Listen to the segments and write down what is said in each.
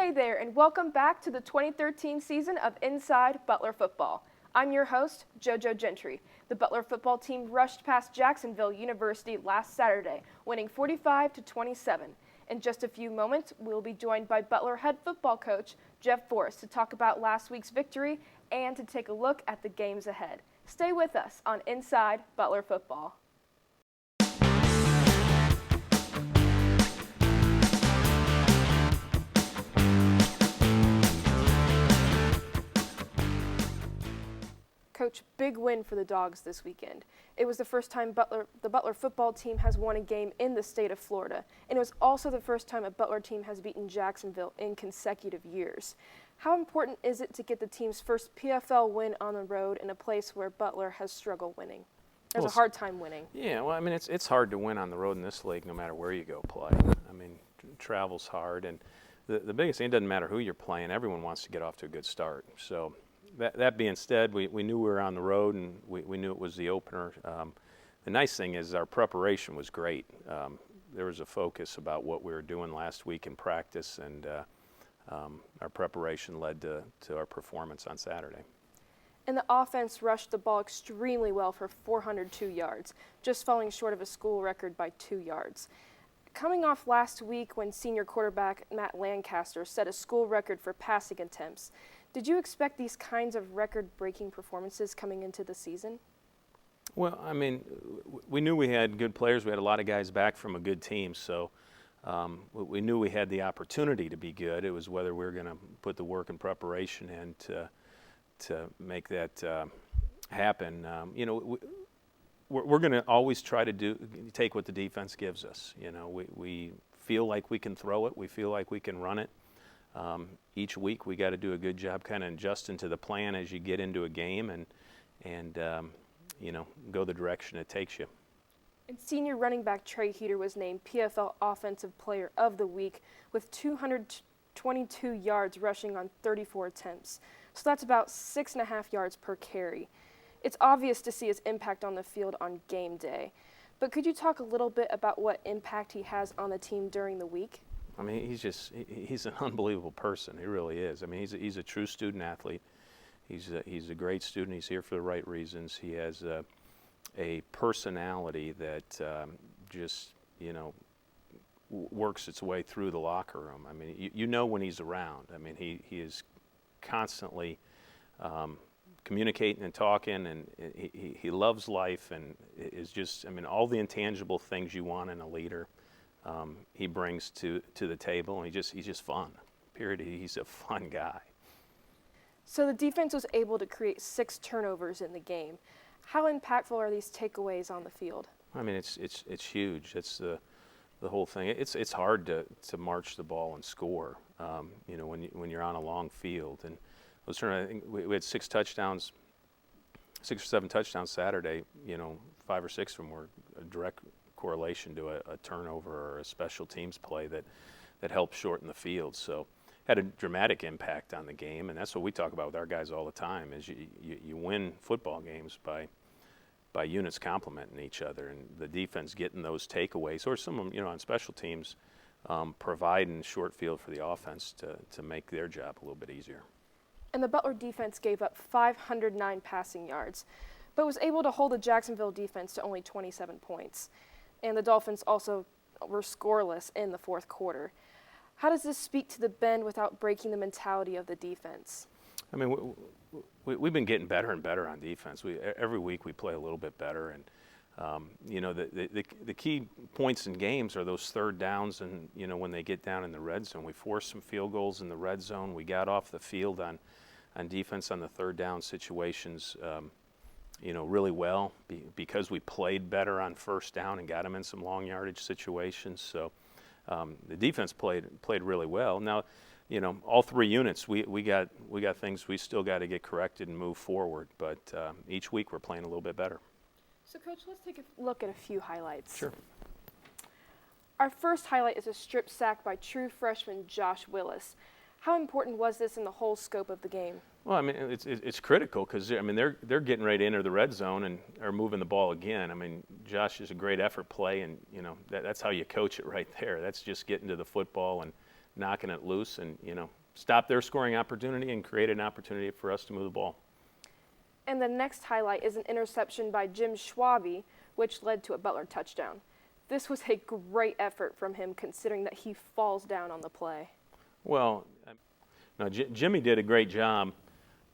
Hey there, and welcome back to the 2013 season of Inside Butler Football. I'm your host, JoJo Gentry. The Butler football team rushed past Jacksonville University last Saturday, winning 45-27. In just a few moments, we'll be joined by Butler head football coach Jeff Forrest to talk about last week's victory and to take a look at the games ahead. Stay with us on Inside Butler Football. Coach, big win for the Dogs this weekend. It was the first time the Butler football team has won a game in the state of Florida, and it was also the first time a Butler team has beaten Jacksonville in consecutive years. How important is it to get the team's first PFL win on the road in a place where Butler has struggled winning? There's a hard time winning. Yeah, well, I mean, it's hard to win on the road in this league no matter where you go play. I mean, travel's hard, and the biggest thing, it doesn't matter who you're playing, everyone wants to get off to a good start. So that being said, we knew we were on the road, and we knew it was the opener. The nice thing is our preparation was great. There was a focus about what we were doing last week in practice, and our preparation led to our performance on Saturday. And the offense rushed the ball extremely well for 402 yards, just falling short of a school record by 2 yards. Coming off last week when senior quarterback Matt Lancaster set a school record for passing attempts, did you expect these kinds of record-breaking performances coming into the season? Well, I mean, we knew we had good players. We had a lot of guys back from a good team, so we knew we had the opportunity to be good. It was whether we were going to put the work and preparation in to make that happen. We're going to always try to take what the defense gives us. We feel like we can throw it. We feel like we can run it. Each week we got to do a good job kind of adjusting to the plan as you get into a game and go the direction it takes you. And senior running back Trey Heater was named PFL Offensive Player of the Week with 222 yards rushing on 34 attempts. So that's about 6.5 yards per carry. It's obvious to see his impact on the field on game day. But could you talk a little bit about what impact he has on the team during the week? I mean, he's an unbelievable person. He really is. I mean, he's a true student athlete. He's a great student. He's here for the right reasons. He has a personality that works its way through the locker room. I mean, you know when he's around. I mean, he is constantly communicating and talking, and he loves life and is just, I mean, all the intangible things you want in a leader. He brings to the table, and he's just fun. Period. He's a fun guy. So the defense was able to create 6 turnovers in the game. How impactful are these takeaways on the field? I mean, it's huge. It's the whole thing. It's hard to march the ball and score. When you're on a long field. And I think we had 6 or 7 touchdowns Saturday. 5 or 6 of them were a direct correlation to a turnover or a special teams play that helped shorten the field. So had a dramatic impact on the game, and that's what we talk about with our guys all the time, is you win football games by units complementing each other, and the defense getting those takeaways, or some of them, on special teams, providing short field for the offense to make their job a little bit easier. And the Butler defense gave up 509 passing yards, but was able to hold the Jacksonville defense to only 27 points. And the Dolphins also were scoreless in the fourth quarter. How does this speak to the bend without breaking the mentality of the defense? I mean, we've been getting better and better on defense. Every week we play a little bit better, and the key points in games are those third downs, and when they get down in the red zone. We forced some field goals in the red zone. We got off the field on defense on the third down situations. Really well because we played better on first down and got them in some long yardage situations. So the defense played really well. Now, all 3 units, we got things we still got to get corrected and move forward. But each week we're playing a little bit better. So, Coach, let's take a look at a few highlights. Sure. Our first highlight is a strip sack by true freshman Josh Willis. How important was this in the whole scope of the game? Well, I mean, it's critical because they're getting ready to enter the red zone and are moving the ball again. I mean, Josh is a great effort play, and that's how you coach it right there. That's just getting to the football and knocking it loose and, stop their scoring opportunity and create an opportunity for us to move the ball. And the next highlight is an interception by Jim Schwabe, which led to a Butler touchdown. This was a great effort from him, considering that he falls down on the play. Well, no, Jimmy did a great job.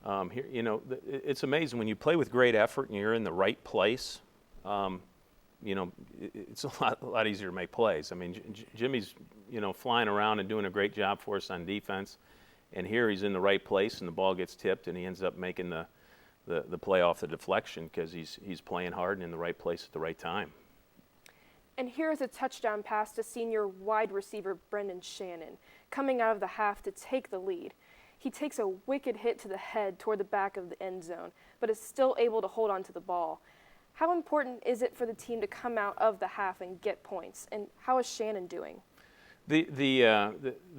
Here, it's amazing when you play with great effort and you're in the right place. It's a lot easier to make plays. I mean, Jimmy's flying around and doing a great job for us on defense, and here he's in the right place and the ball gets tipped and he ends up making the play off the deflection because he's playing hard and in the right place at the right time. And here is a touchdown pass to senior wide receiver Brendan Shannon, coming out of the half to take the lead. He takes a wicked hit to the head toward the back of the end zone, but is still able to hold on to the ball. How important is it for the team to come out of the half and get points? And how is Shannon doing? The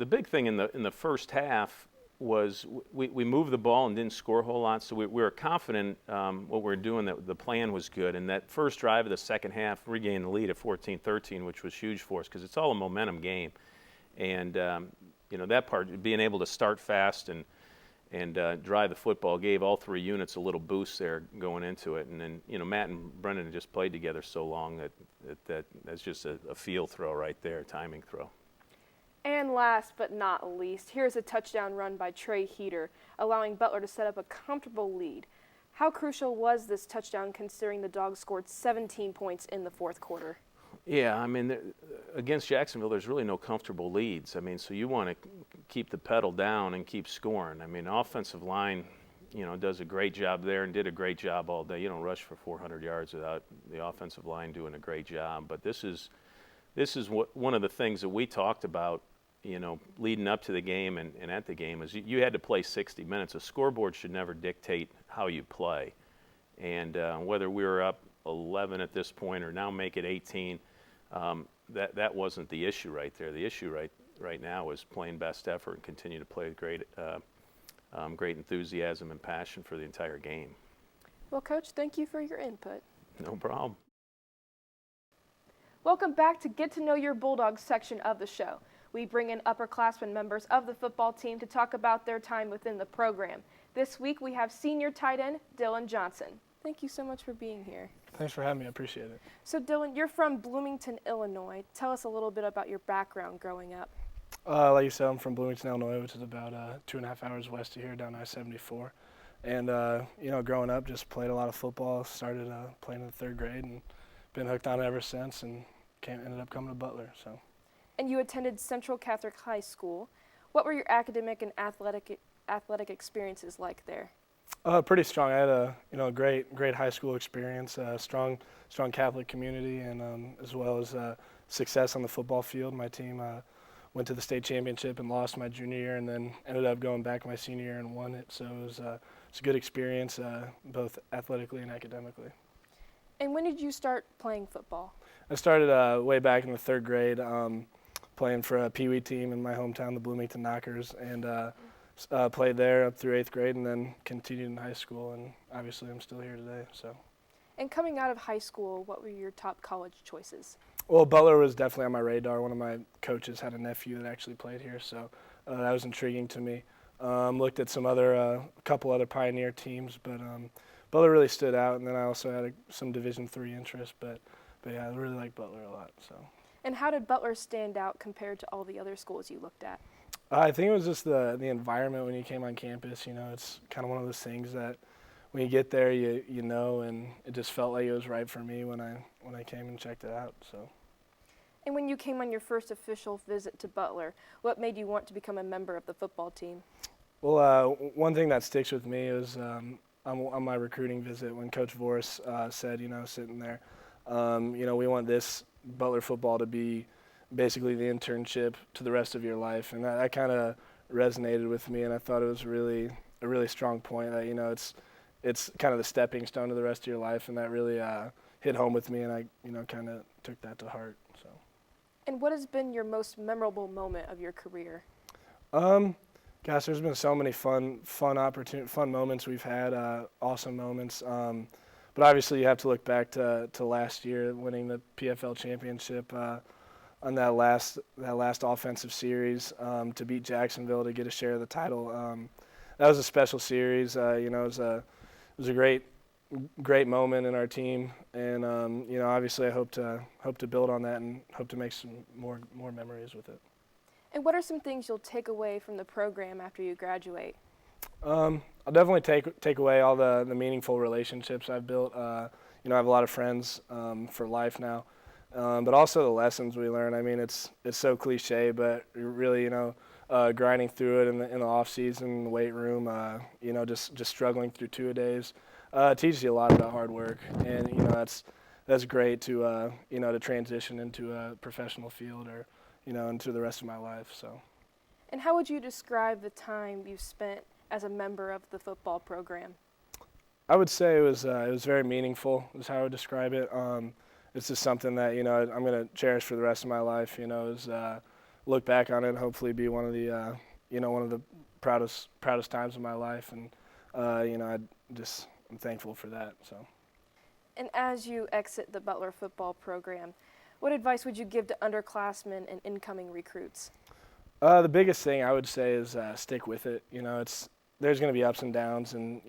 big thing in the first half was we moved the ball and didn't score a whole lot, so we were confident what we were doing, that the plan was good. And that first drive of the second half, regained the lead at 14-13, which was huge for us because it's all a momentum game. And that part, being able to start fast and drive the football, gave all three units a little boost there going into it. And then Matt and Brendan just played together so long that's just a field throw right there, a timing throw. And last but not least, here's a touchdown run by Trey Heater, allowing Butler to set up a comfortable lead. How crucial was this touchdown considering the Dogs scored 17 points in the fourth quarter? Yeah, I mean, against Jacksonville, there's really no comfortable leads. I mean, so you want to keep the pedal down and keep scoring. I mean, offensive line, does a great job there and did a great job all day. You don't rush for 400 yards without the offensive line doing a great job. But this is one of the things that we talked about, leading up to the game and at the game, is you had to play 60 minutes. A scoreboard should never dictate how you play. And whether we were up 11 at this point or now make it 18, that wasn't the issue right there. The issue right now is playing best effort and continue to play with great enthusiasm and passion for the entire game. Well, Coach, thank you for your input. No problem. Welcome back to Get to Know Your Bulldogs section of the show. We bring in upperclassmen members of the football team to talk about their time within the program. This week we have senior tight end Dylan Johnson. Thank you so much for being here. Thanks for having me. I appreciate it. So Dylan, you're from Bloomington, Illinois. Tell us a little bit about your background growing up. Like you said, I'm from Bloomington, Illinois, which is about 2.5 hours west of here, down I-74. And, growing up, just played a lot of football, started playing in the third grade, and been hooked on it ever since, and ended up coming to Butler. So. And you attended Central Catholic High School. What were your academic and athletic experiences like there? Pretty strong. I had a great high school experience, strong Catholic community, and as well as success on the football field. My team went to the state championship and lost my junior year, and then ended up going back my senior year and won it. So it was a good experience, both athletically and academically. And when did you start playing football? I started way back in the third grade, playing for a Pee Wee team in my hometown, the Bloomington Knockers, and played there up through 8th grade, and then continued in high school, and obviously I'm still here today. So. And coming out of high school, what were your top college choices? Well, Butler was definitely on my radar. One of my coaches had a nephew that actually played here, so that was intriguing to me. Looked at a couple other Pioneer teams, but Butler really stood out. And then I also had some Division III interest, but yeah, I really like Butler a lot. So. And how did Butler stand out compared to all the other schools you looked at? I think it was just the environment when you came on campus. It's kind of one of those things that when you get there, you know, and it just felt like it was right for me when I came and checked it out. So. And when you came on your first official visit to Butler, what made you want to become a member of the football team? Well, one thing that sticks with me is on my recruiting visit when Coach Voris said, sitting there, we want this Butler football to be basically the internship to the rest of your life, and that kind of resonated with me, and I thought it was a really strong point that it's kind of the stepping stone to the rest of your life, and that really hit home with me, and I kind of took that to heart. So. And what has been your most memorable moment of your career? Gosh, there's been so many fun moments we've had, awesome moments. But obviously, you have to look back to last year, winning the PFL championship. on that last offensive series to beat Jacksonville to get a share of the title. That was a special series. It was a great moment in our team, and obviously I hope to build on that and hope to make some more memories with it. And what are some things you'll take away from the program after you graduate? I'll definitely take away all the meaningful relationships I've built. I have a lot of friends for life now, but also the lessons we learn. I mean, it's so cliche, but really, grinding through it in the off season, the weight room, just struggling through two-a-days, teaches you a lot about hard work, and that's great to to transition into a professional field or into the rest of my life. So. And how would you describe the time you spent as a member of the football program? I would say it was very meaningful, is how I would describe it. It's just something that I'm going to cherish for the rest of my life. Look back on it and hopefully be one of the proudest times of my life, and I'm thankful for that. So. And as you exit the Butler football program, what advice would you give to underclassmen and incoming recruits? The biggest thing I would say is stick with it. There's going to be ups and downs, and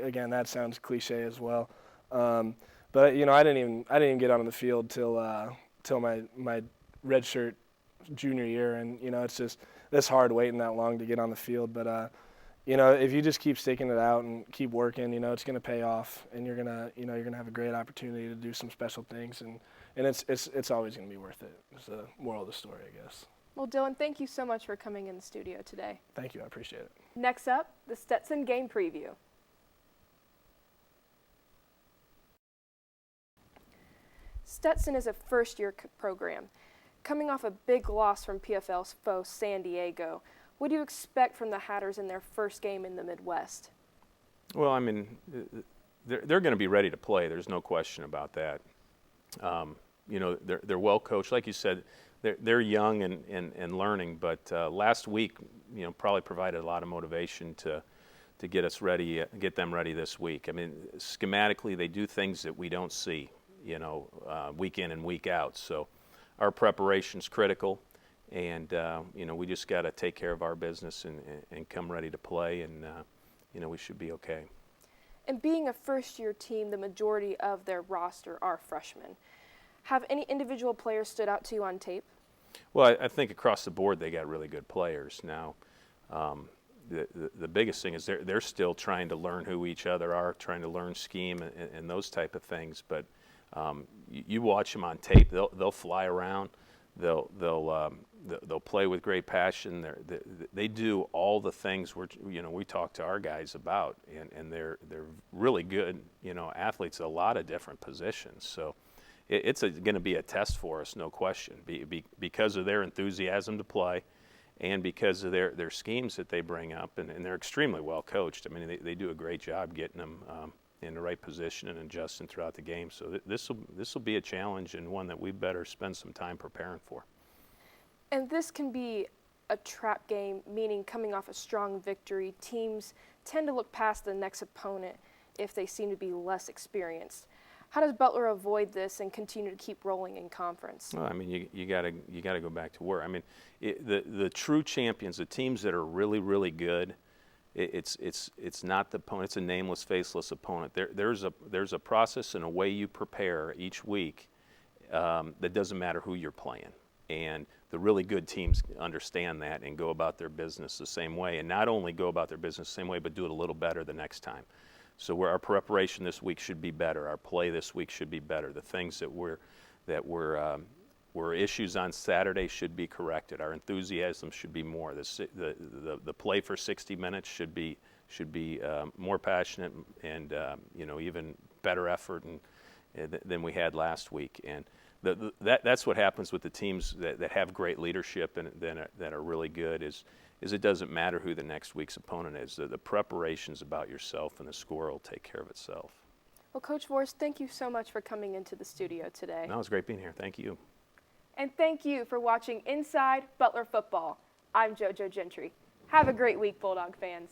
again, that sounds cliche as well. But I didn't even get on the field till my redshirt junior year, and it's hard waiting that long to get on the field. But if you just keep sticking it out and keep working, it's going to pay off, and you're gonna have a great opportunity to do some special things, and it's always going to be worth it. It's the moral of the story, I guess. Well, Dylan, thank you so much for coming in the studio today. Thank you, I appreciate it. Next up, the Stetson game preview. Stetson is a first-year program. Coming off a big loss from PFL's foe, San Diego, what do you expect from the Hatters in their first game in the Midwest? Well, I mean, they're going to be ready to play. There's no question about that. They're well coached. Like you said, they're young and learning, but last week, probably provided a lot of motivation to get us ready, get them ready this week. I mean, schematically, they do things that we don't see, week in and week out. So our preparation's critical, and we just got to take care of our business and come ready to play, and we should be okay. And being a first-year team, the majority of their roster are freshmen. Have any individual players stood out to you on tape? Well, I think across the board they got really good players. Now, the biggest thing is they're still trying to learn who each other are, trying to learn scheme and those type of things. But you watch them on tape; they'll fly around, they'll play with great passion. They do all the things we talk to our guys about, and they're really good athletes at a lot of different positions. So. It's going to be a test for us, no question, because of their enthusiasm to play and because of their schemes that they bring up, and they're extremely well coached. I mean, they do a great job getting them in the right position and adjusting throughout the game. So this will be a challenge, and one that we better spend some time preparing for. And this can be a trap game, meaning coming off a strong victory, teams tend to look past the next opponent if they seem to be less experienced. How does Butler avoid this and continue to keep rolling in conference? Well, I mean, you gotta go back to work. I mean, the true champions, the teams that are really, really good, it's not the opponent. It's a nameless, faceless opponent. There's a process and a way you prepare each week that doesn't matter who you're playing. And the really good teams understand that and go about their business the same way. And not only go about their business the same way, but do it a little better the next time. So our preparation this week should be better. Our play this week should be better. The things that were issues on Saturday should be corrected. Our enthusiasm should be more. The play for 60 minutes should be more passionate and even better effort than we had last week. And that's what happens with the teams that have great leadership and that are really good is it doesn't matter who the next week's opponent is. The preparation's about yourself, and the score will take care of itself. Well, Coach Vorst, thank you so much for coming into the studio today. No, it was great being here. Thank you. And thank you for watching Inside Butler Football. I'm JoJo Gentry. Have a great week, Bulldog fans.